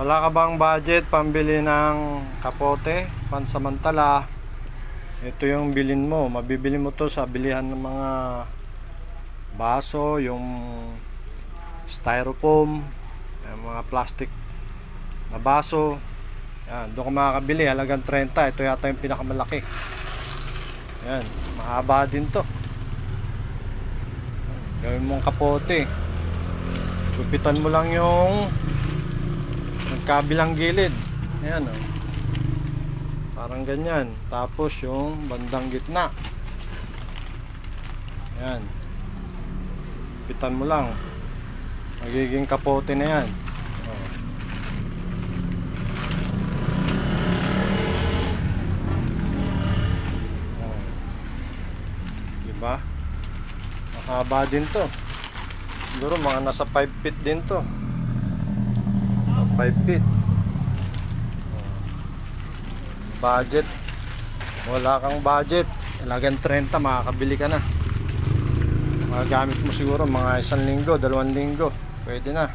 Wala ka bang budget pambili ng kapote, pansamantala? Ito yung bilin mo. Mabibili mo to sa bilihan ng mga baso, yung styrofoam, yung mga plastic na baso. Yan, doon ka makakabili. Halagang 30. Ito yata yung pinakamalaki. Yan, mahaba din to. Gawin mong kapote. Gupitan mo lang yung kabilang gilid. Ayan, oh. Parang ganyan. Tapos yung bandang gitna. Ayan. Gupitan mo lang. Magiging kapote na yan. Oh. Oh. Diba? Mahaba din to. Siguro mga nasa 5 feet din to. 5 feet. Budget. Wala kang budget. Halagang 30, makakabili ka na. Magagamit mo siguro mga 1 linggo, 2 linggo. Pwede na.